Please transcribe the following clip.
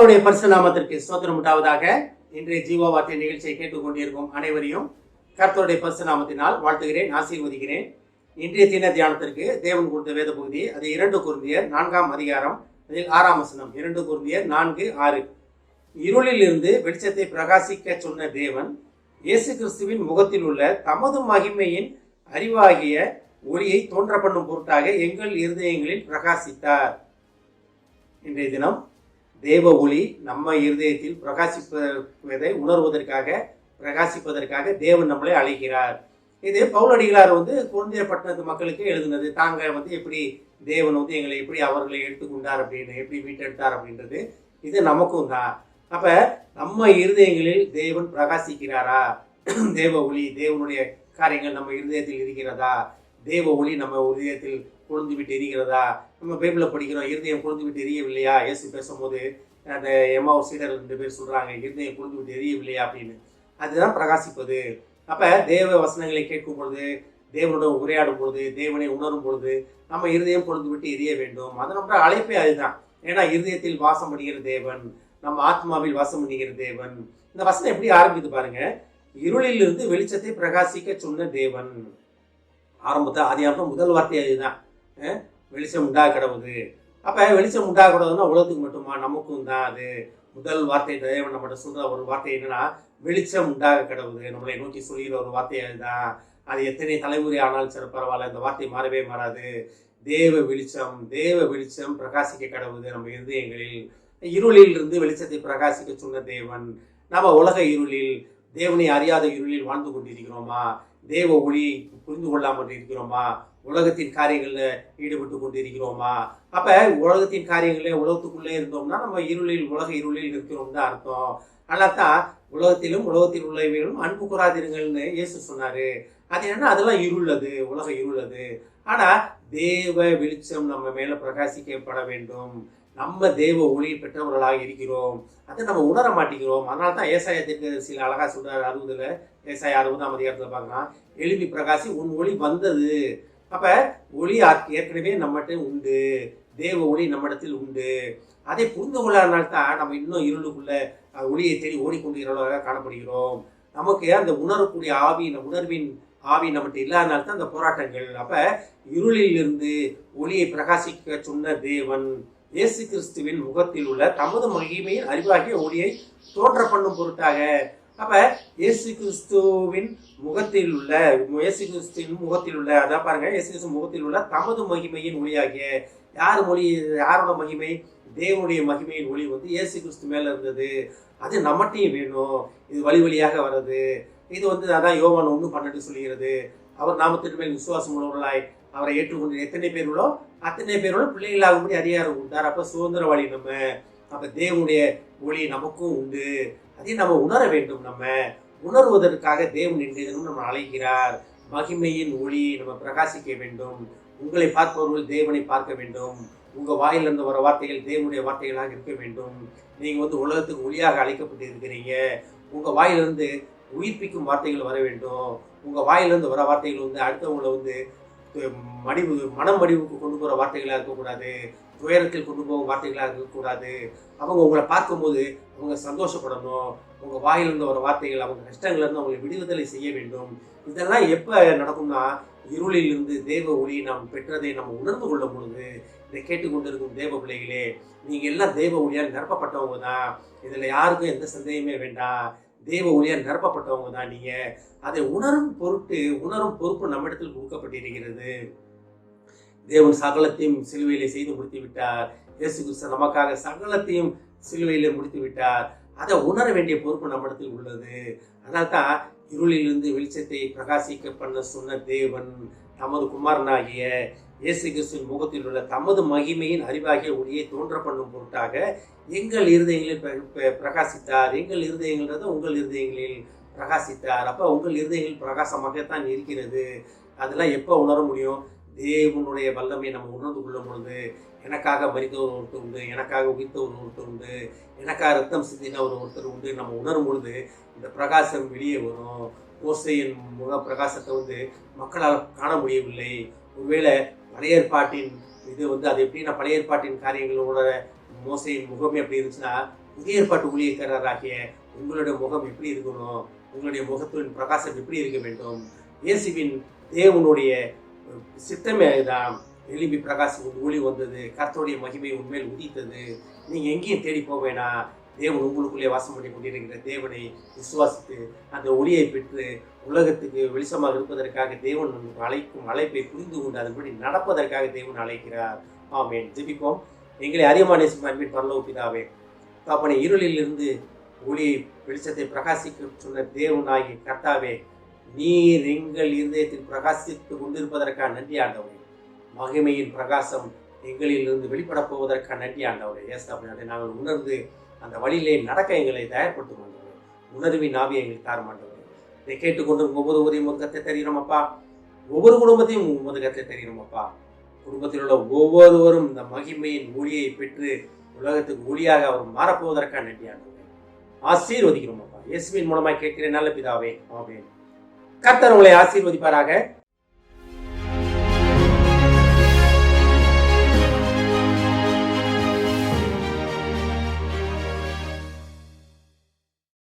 கர்த்தருடைய பரிசு நாமத்திற்கு ஸ்தோத்திரம் உண்டாவதாக. இன்றைய ஜீவ வார்த்தை நிகழ்ச்சியை கேட்டுக்கொண்டிருக்கும் அனைவரையும் கர்த்தருடைய பரிசு நாமத்தினால் வாழ்த்துகிறேன், ஆசீர்வதிக்கிறேன். இன்றைய தின தியானத்திற்கு தேவன் கொடுத்த வேத பகுதி அது 2 கொரிந்தியர் 4ஆம் அதிகாரம், அதில் 6ஆம் வசனம். 2 கொரிந்தியர் 4:6. இருளில் இருந்து வெளிச்சத்தை பிரகாசிக்க சொன்ன தேவன் இயேசு கிறிஸ்துவின் முகத்தில் உள்ள தமது மகிமையின் அறிவாகிய ஒளியை தோன்ற பண்ணும் பொருட்டாக எங்கள் இருதயங்களில் பிரகாசித்தார். இன்றைய தினம் தேவ ஒளி நம்ம இருதயத்தில் பிரகாசிப்பதை உணர்வதற்காக, பிரகாசிப்பதற்காக தேவன் நம்மளை அழைக்கிறார். இது பவுலடிகளார் கொரிந்தியர் பட்டணத்து மக்களுக்கு எழுதுனது. தாங்க எப்படி தேவன் எங்களை எப்படி அவர்களை எடுத்துக்கொண்டார் அப்படின்னு, எப்படி மீட்டெடுத்தார் அப்படின்றது இது நமக்கும் தான். அப்ப நம்ம இருதயங்களில் தேவன் பிரகாசிக்கிறாரா? தேவ ஒளி, தேவனுடைய காரியங்கள் நம்ம இருதயத்தில் இருக்கிறதா? தேவ ஒளி நம்ம இருதயத்தில் கொழுந்து விட்டு எரிகிறதா? நம்ம பைபிளை படிக்கிறோம், இருதயம் கொழுந்து விட்டு எரியவில்லையா? இயேசு பேசும்போது அந்த எம்மாவூர் சீடர்கள் 2 பேர் சொல்றாங்க, இருதயம் கொழுந்து விட்டு எரியவில்லையா அப்படின்னு. அதுதான் பிரகாசிப்பது. அப்ப தேவ வசனங்களை கேட்கும் பொழுது, தேவனுடன் உரையாடும் பொழுது, தேவனை உணரும் பொழுது நம்ம இருதயம் கொழுந்து விட்டு எரிய வேண்டும். அது நம்ம அழைப்பே அதுதான். ஏன்னா இருதயத்தில் வாசம் பண்ணுகிற தேவன், நம்ம ஆத்மாவில் வாசம் பண்ணுகிற தேவன். இந்த வசனம் எப்படி ஆரம்பிக்குது பாருங்க. இருளில் இருந்து வெளிச்சத்தை பிரகாசிக்க சொன்ன தேவன். ஆரம்பத்தை ஆதியாகமம் முதல் வார்த்தை அதுதான், வெளிச்சம் உண்டாக கிடவுது. அப்ப வெளிச்சம் உண்டாக கூடாதுன்னா உலகத்துக்கு மட்டுமா? நமக்கும் தான். அது முதல் வார்த்தை தேவன் நம்மகிட்ட சொல்ற ஒரு வார்த்தை என்னன்னா, வெளிச்சம் உண்டாக கிடவுது. நம்மளை நோக்கி சொல்கிற ஒரு வார்த்தை அதுதான். அது எத்தனை தலைமுறை ஆனாலும் சரி பரவாயில்ல, இந்த வார்த்தை மாறவே மாறாது. தேவ வெளிச்சம், தேவ வெளிச்சம் பிரகாசிக்க கிடவுது நம்ம இருதயங்களில். இருளில் இருந்து வெளிச்சத்தை பிரகாசிக்க சொன்ன தேவன். நம்ம உலக இருளில், தேவனை அறியாத இருளில் வாழ்ந்து கொண்டிருக்கிறோமா? தேவ ஒளி புரிந்து கொள்ளாமல் இருக்கிறோமா? உலகத்தின் காரியங்கள்ல ஈடுபட்டு கொண்டு இருக்கிறோமா? அப்ப உலகத்தின் காரியங்களே, உலகத்துக்குள்ளே இருந்தோம்னா நம்ம இருளில், உலக இருளில் இருக்கிறோம் தான் அர்த்தம். அதனால்தான் உலகத்திலும் உலகத்தில் உள்ளவைகளும் அன்பு கூறாதிருங்கள்னு இயேசு சொன்னாரு. அது என்ன? அதெல்லாம் இருள், அது உலக இருள் அது. ஆனா தேவ வெளிச்சம் நம்ம மேல பிரகாசிக்கப்பட வேண்டும். நம்ம தேவ ஒளி பெற்றவர்களாக இருக்கிறோம். அதை நம்ம உணர மாட்டேங்கிறோம். அதனால தான் ஏசாயா தீர்க்கதரிசியில் அழகா சொல்றாரு 60, ஏசாயா 60ஆம் அதிகாரத்துல பார்க்கலாம், எழுப்பி பிரகாசி உன் ஒளி வந்தது. அப்ப ஒளி ஏற்கனவே நம்மகிட்ட உண்டு, தேவ ஒளி நம்மிடத்தில் உண்டு. அதை புரிந்து கொள்ளாதனால்தான் நம்ம இன்னும் இருளுக்குள்ள ஒளியை தேடி ஓடிக்கொண்டிருக்கிறவர்களாக காணப்படுகிறோம். நமக்கு அந்த உணரக்கூடிய ஆவி, உணர்வின் ஆவி நம்மகிட்ட இல்லாதனால்தான் அந்த போராட்டங்கள். அப்ப இருளில் இருந்து ஒளியை பிரகாசிக்க சொன்ன தேவன் இயேசு கிறிஸ்துவின் முகத்தில் உள்ள தமது மகிமையின் அறிவாகிய ஒளியை தோன்ற பண்ணும் பொருட்டாக. அப்ப இயேசு கிறிஸ்துவின் முகத்தில் உள்ள அதான் பாருங்க, இயேசு கிறிஸ்து முகத்தில் உள்ள தமது மகிமையின் ஒளியாகிய, யாரோட மகிமை? தேவனுடைய மகிமையின் ஒளி இயேசு கிறிஸ்து மேல இருந்தது. அது நம்மகிட்டையும் வேணும். இது வழி வழியாக வர்றது. இது அதான் யோவான் 1:12 சொல்லுகிறது, அவர் நாமத்தின் மேல் விசுவாசம் உள்ளவர்களாய் அவரை ஏற்றுக்கொண்டு எத்தனை பேர்களோ அத்தனை பேரோட பிள்ளைகளாகும்படி அதிகாரம் கொடுத்தார். அப்ப சுதந்திரவாளி நம்ம. அப்ப தேவனுடைய ஒளி நமக்கும் உண்டு. அதை நம்ம உணர வேண்டும். நம்ம உணர்வதற்காக தேவன் இன்றைய தினம் நம்ம அழைக்கிறார். மகிமையின் ஒளி நம்ம பிரகாசிக்க வேண்டும். உங்களை பார்ப்பவர்கள் தேவனை பார்க்க வேண்டும். உங்க வாயிலிருந்து வர வார்த்தைகள் தேவனுடைய வார்த்தைகளாக இருக்க வேண்டும். நீங்க உலகத்துக்கு ஒளியாக அழைக்கப்பட்டு இருக்கிறீங்க. உங்க வாயிலிருந்து உயிர்ப்பிக்கும் வார்த்தைகள் வர வேண்டும். உங்க வாயிலிருந்து வர வார்த்தைகள் அடுத்தவங்களை மனம் மடிவுக்கு கொண்டு போகிற வார்த்தைகளாக இருக்கக்கூடாது. துயரத்தில் கொண்டு போகும் வார்த்தைகளாக இருக்கக்கூடாது. அவங்க உங்களை பார்க்கும்போது அவங்க சந்தோஷப்படணும். உங்கள் வாயிலிருந்து வர வார்த்தைகள் அவங்க கஷ்டங்கள்லேருந்து அவங்களை விடுதலை செய்ய வேண்டும். இதெல்லாம் எப்போ நடக்கும்னா, இருளில் இருந்து தேவ ஒளி நாம் பெற்றதை நம்ம உணர்ந்து கொள்ளும் பொழுது. இதை கேட்டுக்கொண்டிருக்கும் தேவ பிள்ளைகளே, நீங்கள் எல்லாம் தேவ ஒளியால் நிரப்பப்பட்டவங்க தான். இதில் யாருக்கும் எந்த சந்தேகமே வேண்டாம். தேவ ஒளியால் நிரப்பப்பட்டவங்க தான் நீங்க. அதை உணரும் பொறுப்பு நம்மிடத்தில் கொடுக்கப்பட்டிருக்கிறது. தேவன் சகலத்தையும் சிலுவையிலே செய்து முடித்து விட்டார். இயேசு கிறிஸ்து நமக்காக சகலத்தையும் சிலுவையிலே முடித்து விட்டார். அதை உணர வேண்டிய பொறுப்பு நம்மிடத்தில் உள்ளது. அதனால்தான் இருளிலிருந்து வெளிச்சத்தை பிரகாசிக்க பண்ண சொன்ன தேவன் தமது குமாரனாகிய இயேசு கிறிஸ்துவின் முகத்தில் உள்ள தமது மகிமையின் அறிவாகிய ஒளியை தோன்ற பண்ணும் பொருட்டாக எங்கள் இருதயங்களில் பிரகாசித்தார். எங்கள் இருதயங்கள்ன்றது உங்கள் இருதயங்களில் பிரகாசித்தார். அப்ப உங்கள் இருதயங்களில் பிரகாசமாகத்தான் இருக்கிறது. அதெல்லாம் எப்போ உணர முடியும்? தேவனுடைய வல்லமையை நம்ம உணர்ந்து கொள்ளும் பொழுது. எனக்காக மரித்தவர் ஒருத்தர் உண்டு, எனக்காக உயிர்த்தவர் ஒருத்தர் உண்டு, எனக்காக ரத்தம் சிந்தின ஒருத்தர் உண்டு. நம்ம உணரும் பொழுது இந்த பிரகாசம் வெளியே வரும். மோசேயின் முக பிரகாசத்தை மக்களால் காண முடியவில்லை. ஒருவேளை பழைய ஏற்பாட்டின் இது அது எப்படின்னா, பழைய ஏற்பாட்டின் காரியங்களோட மோசையின் முகமே அப்படி இருந்துச்சுன்னா, புதிய ஏற்பாட்டு ஊழியக்காரராகிய உங்களுடைய முகம் எப்படி இருக்கணும், உங்களுடைய முகத்தின் பிரகாசம் எப்படி இருக்க வேண்டும். இயேசுவின் தேவனுடைய சித்தமே தான். எழும்பி பிரகாசம் ஒளி வந்தது, கர்த்தருடைய மகிமை உண்மையில் உதித்தது. நீங்க எங்கேயும் தேடி போக வேணாம். தேவன் உங்களுக்குள்ளே வாசம் பண்ணி கொண்டிருக்கிற தேவனை விசுவாசித்து அந்த ஒளியை பெற்று உலகத்துக்கு வெளிச்சமாக இருப்பதற்காக தேவன் அழைக்கும் அழைப்பை புரிந்து கொண்டு அதன்படி நடப்பதற்காக தேவன் அழைக்கிறார். ஆமென். ஜெபிப்போம். எங்களை அதிகமான நேசிக்கும் அன்பின் பரலோக பிதாவே, தகப்பனே, இருளில் இருந்து ஒளியை வெளிச்சத்தை பிரகாசிக்க சொன்ன தேவனாகிய கர்த்தாவே, நீர் எங்கள் இருதயத்தில் பிரகாசித்து கொண்டிருப்பதற்காக நன்றி ஆண்டவரே. மகிமையின் பிரகாசம் எங்களில் இருந்து வெளிப்பட போவதற்காக நன்றி ஆண்டவரே. அதை நாங்கள் உணர்ந்து அந்த வழியிலே நடக்க எங்களை தயார்படுத்தும் ஆண்டவரே. உணர்வின் ஆவியை எங்களுக்கு தாரும் ஆண்டவரே. இதை கேட்டுக்கொண்டு ஒவ்வொரு ஊரையும் முதுகத்தை தெரிகிறோம் அப்பா. ஒவ்வொரு குடும்பத்தையும் முதுகத்தை தெரிகிறோம் அப்பா. குடும்பத்தில் உள்ள ஒவ்வொருவரும் இந்த மகிமையின் ஒளியை பெற்று உலகத்துக்கு ஒளியாக அவர் மாறப்போவதற்காக நன்றி ஆண்டவரே. ஆசீர்வதிக்கிறோம் அப்பா. இயேசுவின் மூலமாய் கேட்கிறேன் நல்ல பிதாவே. ஆமென். கர்த்தர் உங்களை ஆசீர்வதிப்பாராக.